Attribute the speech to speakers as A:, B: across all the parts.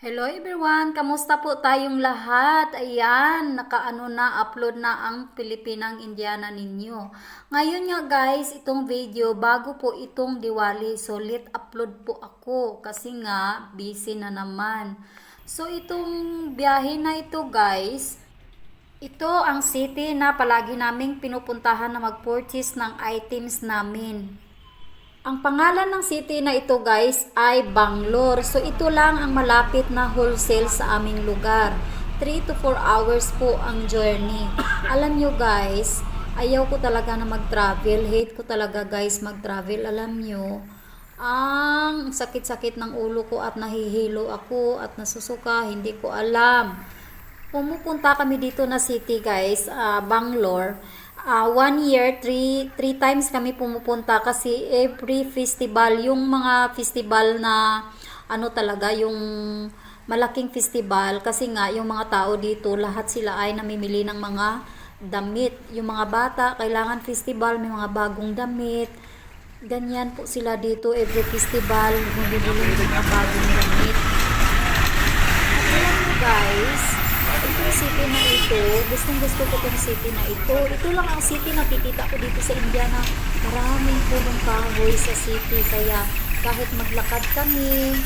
A: Hello everyone, kamusta po tayong lahat? Ayan, upload na ang Pilipinang Indiana ninyo. Ngayon nga guys, itong video, bago po itong Diwali, so let upload po ako kasi nga busy na naman. So itong biyahe na ito guys, ito ang city na palagi naming pinupuntahan na mag-purchase ng items namin. Ang pangalan ng city na ito guys ay Bangalore. So ito lang ang malapit na wholesale sa aming lugar. 3 to 4 hours po ang journey. Alam nyo guys, ayaw ko talaga na mag-travel. Hate ko talaga guys mag-travel. Alam nyo, ang sakit-sakit ng ulo ko at nahihilo ako at nasusuka. Hindi ko alam. Pumupunta kami dito na city guys, Bangalore. 1 year, three times kami pumupunta kasi every festival, yung mga festival na ano talaga, yung malaking festival kasi nga yung mga tao dito, lahat sila ay namimili ng mga damit. Yung mga bata, kailangan festival, may mga bagong damit. Ganyan po sila dito, every festival, bumibili ng mga bagong damit. At alam mo guys, itong city na ito, gustong gusto ko itong city na ito. Ito lang ang city na nakikita ko dito sa Indiana. Maraming punong kahoy sa city. Kaya kahit maglakad kami,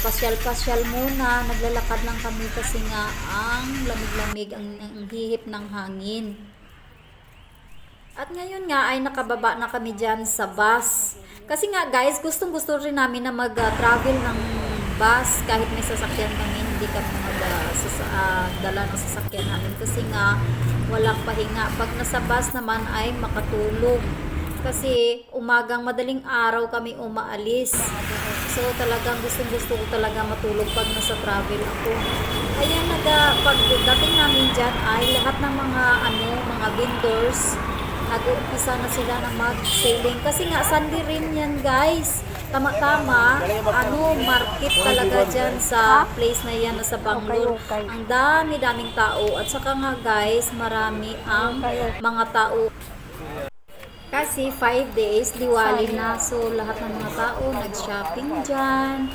A: pasyal-pasyal muna, naglalakad lang kami kasi nga ang lamig-lamig, ang hihip ng hangin. At ngayon nga ay nakababa na kami dyan sa bus. Kasi nga guys, gustong gusto rin namin na mag-travel ng bus kahit may sasakyan kami, hindi kami dala ng sasakyan namin kasi nga walang pahinga. Pag nasa bus naman ay makatulog kasi umagang madaling araw kami umaalis. So talagang gustong-gusto ko talaga matulog pag nasa travel ako. Ayan, pag dating namin dyan ay lahat ng mga vendors nag-uumpisa na sila na mag-sailing kasi nga Sunday rin yan guys. Tama-tama, market talaga dyan sa place na yan, sa Bangalore. Ang dami-daming tao at saka nga guys, marami ang mga tao. Kasi 5 days, Diwali na, so lahat ng mga tao nag-shopping dyan.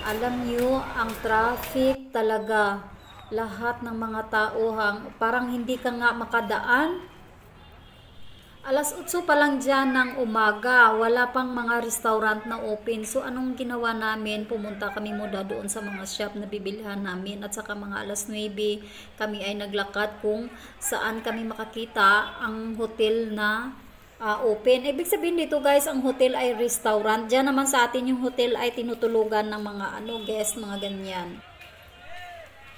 A: Alam nyo, ang traffic talaga. Lahat ng mga tao parang hindi ka nga makadaan. Alas 8 pa lang dyan ng umaga, wala pang mga restaurant na open. So anong ginawa namin? Pumunta kami muna doon sa mga shop na bibilhan namin at saka mga alas 9 kami ay naglakad kung saan kami makakita ang hotel na open. Ibig sabihin dito guys, ang hotel ay restaurant. Diyan naman sa atin yung hotel ay tinutulugan ng mga guest, mga ganyan.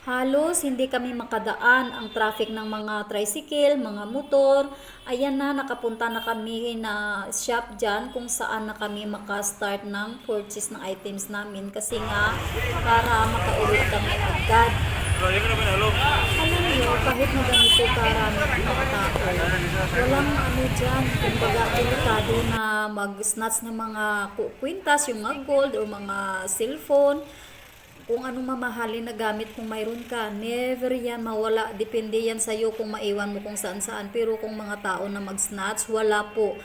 A: Halos hindi kami makadaan, ang traffic ng mga tricycle, mga motor. Ayan na, nakapunta na kami na shop dyan kung saan na kami makastart ng purchase ng items namin kasi nga para makauwi kami agad. Alam nyo, kahit na ganito karami mga tao, walang dyan, kumbaga delikado na mag-snatch ng mga kwintas, yung mga gold o mga cellphone. Kung anong mamahalin na gamit kung mayroon ka, never yan mawala. Depende yan sa'yo kung maiwan mo kung saan-saan. Pero kung mga tao na mag-snatch, wala po.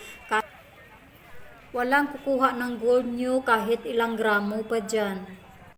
A: Walang kukuha ng gold nyo kahit ilang gramo pa dyan.